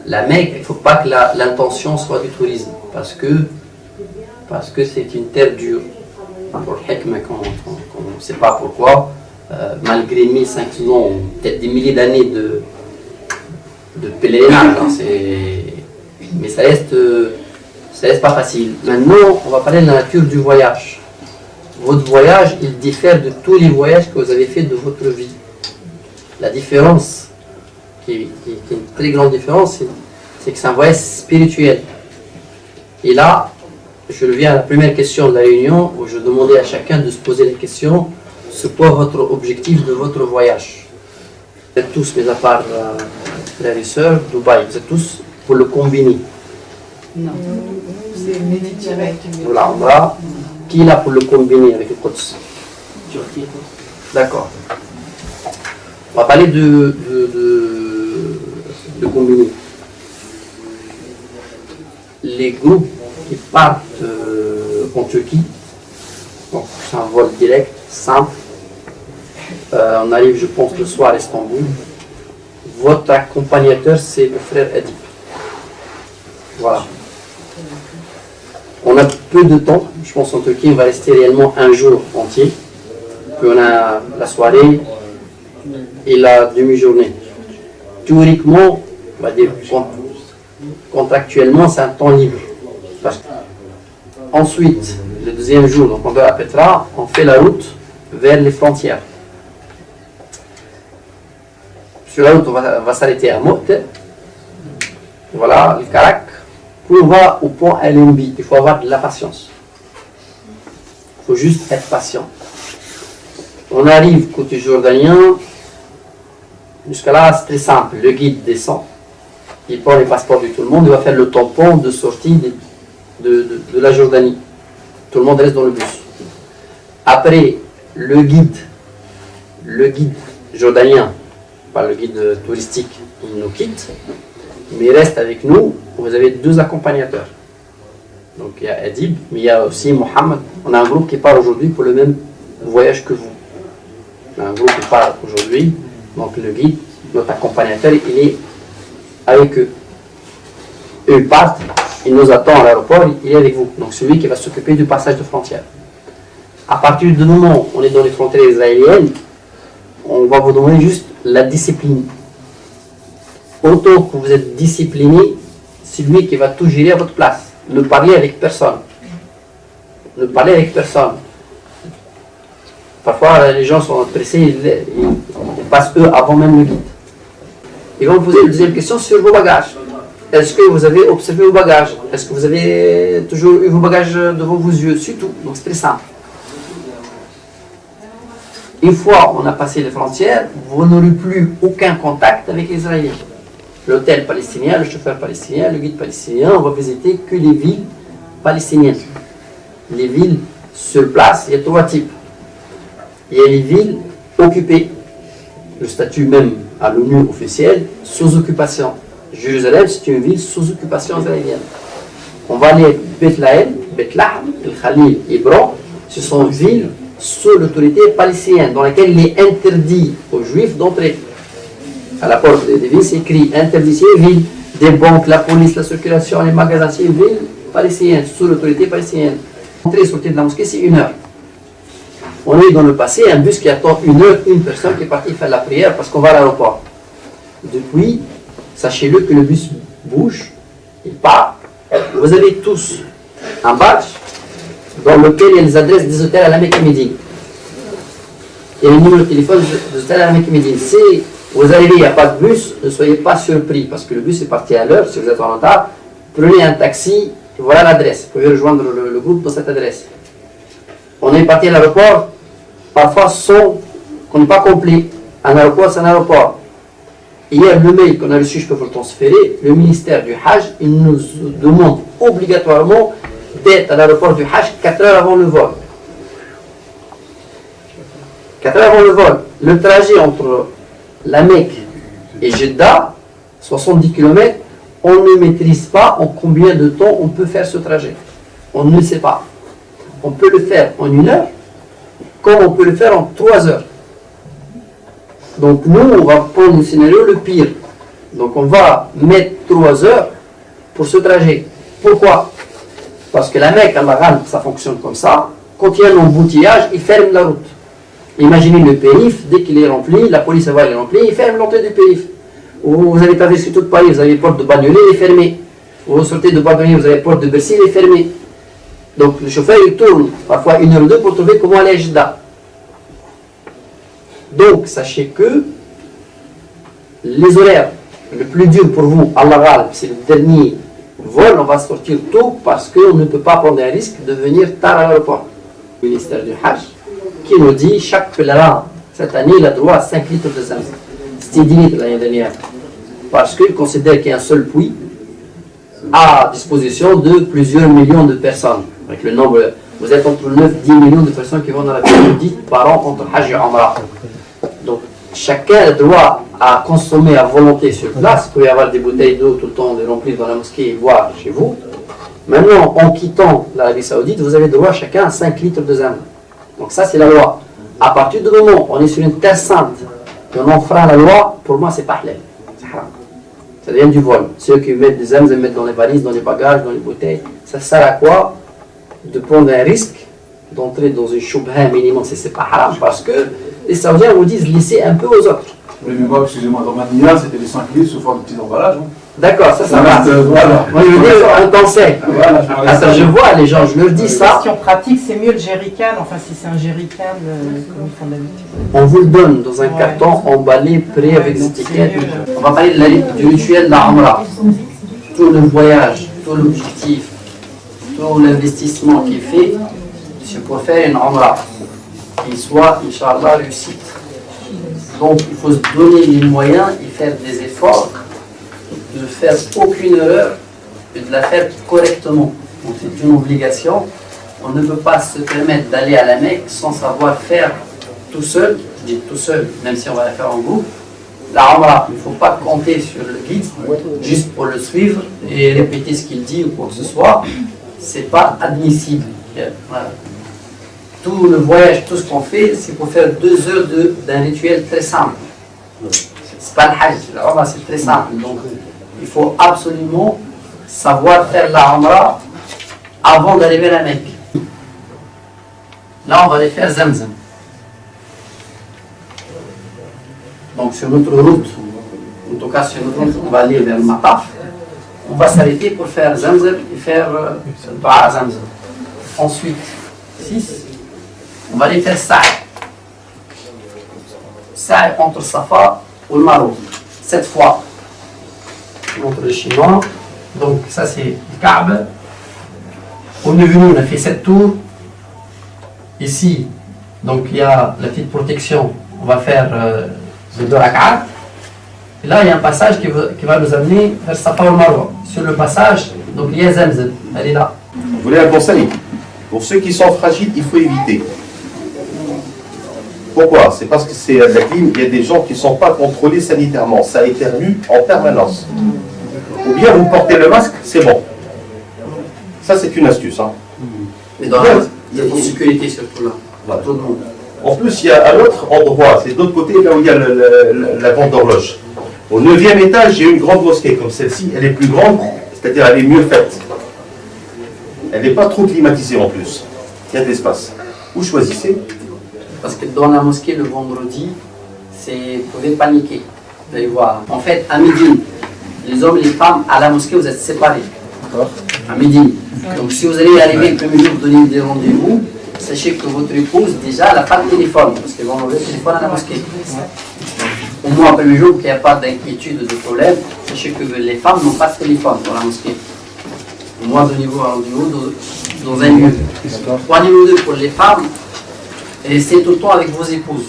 la Mecque, il ne faut pas que l'intention soit du tourisme, parce que c'est une terre dure. Pour le hikmah, on ne sait pas pourquoi, malgré 1500 ans, peut-être des milliers d'années de pèlerinage, mais ça reste pas facile. Maintenant, on va parler de la nature du voyage. Votre voyage, il diffère de tous les voyages que vous avez fait de votre vie. La différence, qui est une très grande différence, c'est que c'est un voyage spirituel. Et là, je reviens à la première question de la réunion, où je demandais à chacun de se poser la question, c'est quoi votre objectif de votre voyage? Vous êtes tous, mis à part frères et sœurs, Dubaï, vous êtes tous pour le combiner. Non, c'est Méditerranée. Voilà, on va. Qui est là pour le combiner avec le Quds? Turquie. D'accord. On va parler de combiner. Les groupes qui partent en Turquie, donc c'est un vol direct, simple. On arrive, je pense, le soir à Istanbul. Votre accompagnateur, c'est le frère Adib. Voilà. On a peu de temps, je pense en Turquie, on va rester réellement un jour entier. Puis on a la soirée et la demi-journée. Théoriquement, on va dire contractuellement, c'est un temps libre. Ensuite, le deuxième jour, donc on va à Petra, on fait la route vers les frontières. Sur la route, on va s'arrêter à Mout. Voilà, le Karak. Puis on va au pont LMB. Il faut avoir de la patience. Il faut juste être patient. On arrive côté jordanien. Jusqu'à là, c'est très simple. Le guide descend. Il prend les passeports de tout le monde. Il va faire le tampon de sortie de la Jordanie. Tout le monde reste dans le bus. Après, le guide jordanien, pas le guide touristique, il nous quitte. Mais il reste avec nous. Vous avez deux accompagnateurs. Donc il y a Adib, mais il y a aussi Mohamed. On a un groupe qui part aujourd'hui pour le même voyage que vous. On a un groupe qui part aujourd'hui. Donc le guide, notre accompagnateur, il est avec eux. Eux partent, il nous attend à l'aéroport, il est avec vous. Donc celui qui va s'occuper du passage de frontière. À partir du moment où on est dans les frontières israéliennes, on va vous demander juste la discipline. Autant que vous êtes discipliné, c'est lui qui va tout gérer à votre place. Ne parlez avec personne. Ne parlez avec personne. Parfois, les gens sont pressés, ils passent eux avant même le guide. Ils vont vous poser une deuxième question sur vos bagages. Est-ce que vous avez observé vos bagages? Est-ce que vous avez toujours eu vos bagages devant vos yeux? C'est tout. Donc c'est très simple. Une fois on a passé les frontières, vous n'aurez plus aucun contact avec les Israéliens. L'hôtel palestinien, le chauffeur palestinien, le guide palestinien, on va visiter que les villes palestiniennes. Les villes sur place, il y a trois types. Il y a les villes occupées, le statut même à l'ONU officiel, sous occupation. Jérusalem, c'est une ville sous occupation israélienne. On va aller à Bethléem, El Khalil, Hébron, ce sont villes sous l'autorité palestinienne, dans laquelle il est interdit aux Juifs d'entrer. À la porte des villes, c'est écrit interdit civil, des banques, la police, la circulation, les magasins, c'est une ville palestinienne, sous l'autorité palestinienne. Entrer et sortir de la mosquée, c'est 1 heure. On est dans le passé, un bus qui attend 1 heure, une personne qui est partie faire la prière parce qu'on va à l'aéroport. Depuis, sachez-le que le bus bouge, il part. Vous avez tous un badge dans lequel il y a les adresses des hôtels à la Mecque et Médine. Il y a le numéro de téléphone des hôtels à la Mecque et Médine. Si vous arrivez, il n'y a pas de bus, ne soyez pas surpris parce que le bus est parti à l'heure. Si vous êtes en retard, prenez un taxi, voilà l'adresse. Vous pouvez rejoindre le groupe dans cette adresse. On est parti à l'aéroport, parfois sans qu'on n'est pas complet. Un aéroport, c'est un aéroport. Hier, le mail qu'on a reçu, je peux vous le transférer, le ministère du Hajj, il nous demande obligatoirement d'être à l'aéroport du Hajj 4 heures avant le vol. 4 heures avant le vol. Le trajet entre la Mecque et Jeddah, 70 km, on ne maîtrise pas en combien de temps on peut faire ce trajet. On ne sait pas. On peut le faire en 1 heure, comme on peut le faire en 3 heures. Donc nous, on va prendre le scénario le pire. Donc on va mettre 3 heures pour ce trajet. Pourquoi? Parce que la Mecque, à Maghal, ça fonctionne comme ça. Quand il y a un embouteillage, il ferme la route. Imaginez le périph', dès qu'il est rempli, la police va, il est rempli, il ferme l'entrée du périph'. Vous avez traversé toute Paris, vous avez la porte de Bagnolet, elle est fermée. Vous sortez de Bagnolet, vous avez la porte de Bercy, elle est fermée. Donc le chauffeur, il tourne parfois 1 heure ou 2 pour trouver comment aller à Jeddah. Donc sachez que les horaires le plus dur pour vous, à l'Aral, c'est le dernier vol, on va sortir tôt parce qu'on ne peut pas prendre un risque de venir tard à l'aéroport. Le ministère du Hajj qui nous dit chaque pèlerin cette année il a droit à 5 litres de zamzam. C'était 10 litres l'année dernière. Parce qu'il considère qu'il y a un seul puits à disposition de plusieurs millions de personnes. Avec le nombre, vous êtes entre 9 et 10 millions de personnes qui vont dans la ville dite par an entre Hajj et Umrah. Donc chacun a droit à consommer à volonté sur place. Vous pouvez avoir des bouteilles d'eau tout le temps, les remplir dans la mosquée et boire chez vous. Maintenant, en quittant l'Arabie Saoudite, vous avez droit chacun à 5 litres de zamzam. Donc ça, c'est la loi. À partir du moment où on est sur une terre sainte, qu'on enfreint la loi, pour moi, c'est pas halal. C'est haram. Ça devient du vol. Ceux qui mettent des zamzam, mettent dans les valises, dans les bagages, dans les bouteilles, ça sert à quoi? De prendre un risque, d'entrer dans une choubha minimum, c'est pas haram, parce que les Saoudiens vous disent laissez un peu aux autres. Oui, mais moi, excusez-moi, dans ma Nina, c'était les 5 litres sous forme de petits emballages. Hein. D'accord, ça va. Voilà. Moi, je veux dire, un conseil. Voilà, Attends, je vois les gens, je leur dis ça. Question pratique, c'est mieux le jerrycan, enfin si c'est un jerrycan comme ils font d'habitude. On vous le donne dans un Ouais. carton emballé, prêt avec des donc c'est étiquettes. mieux. On va parler du rituel de la Umrah. Tout le voyage, tout l'objectif, tout l'investissement qui est fait, c'est pour faire une Umrah qui soit, Inch'Allah, réussite. Donc il faut se donner les moyens et faire des efforts de faire aucune erreur et de la faire correctement. Donc c'est une obligation. On ne peut pas se permettre d'aller à la Mecque sans savoir faire tout seul, je dis tout seul, même si on va la faire en groupe. La Umrah, il ne faut pas compter sur le guide juste pour le suivre et répéter ce qu'il dit ou quoi que ce soit. C'est pas admissible. Voilà. Tout le voyage, tout ce qu'on fait, c'est pour faire 2 heures d'un rituel très simple. C'est pas le Hajj, la Umrah c'est très simple. Donc il faut absolument savoir faire la Umrah avant d'arriver à la Mecque. Là on va aller faire Zamzam. Donc sur notre route, en tout cas sur notre route, on va aller vers le Mataf. On va s'arrêter pour faire Zamzam et faire Dua Zamzam. Ensuite, 6. On va aller faire Sa'i. Sa'i entre Safa ou le Marwa. 7 fois. Entre le Chinois. Donc ça c'est le Kaaba. On est venu, on a fait 7 tours. Ici, donc il y a la petite protection. On va faire les 2 rak'at. Et là il y a un passage qui va nous amener vers Safa ou le Marwa. Sur le passage, donc il y a Zamzam. Elle est là. Vous voulez un conseil? Pour ceux qui sont fragiles, il faut éviter. Pourquoi? C'est parce que c'est la clim, il y a des gens qui ne sont pas contrôlés sanitairement. Ça éternue en permanence. Ou bien vous portez le masque, c'est bon. Ça, c'est une astuce. Hein. Mais dans il y a une sécurité surtout là. Voilà. Tout le monde. En plus, il y a un autre endroit, c'est de l'autre côté, là où il y a la grande horloge. Au 9e étage, il y a une grande mosquée comme celle-ci. Elle est plus grande, c'est-à-dire elle est mieux faite. Elle n'est pas trop climatisée en plus. Il y a de l'espace. Vous choisissez. Parce que dans la mosquée le vendredi, vous pouvez paniquer. Vous allez voir. En fait, à midi, les hommes et les femmes à la mosquée, vous êtes séparés. À midi. Donc si vous allez arriver le premier jour, donner des rendez-vous, sachez que votre épouse, déjà, elle n'a pas de téléphone. Parce qu'elle va enlever le téléphone à la mosquée. Au moins, le premier jour, qu'il n'y a pas d'inquiétude, de problème, sachez que les femmes n'ont pas de téléphone dans la mosquée. Au moins, donnez-vous un rendez-vous dans un lieu. Ou un numéro 2 pour les femmes. Et restez tout le temps avec vos épouses.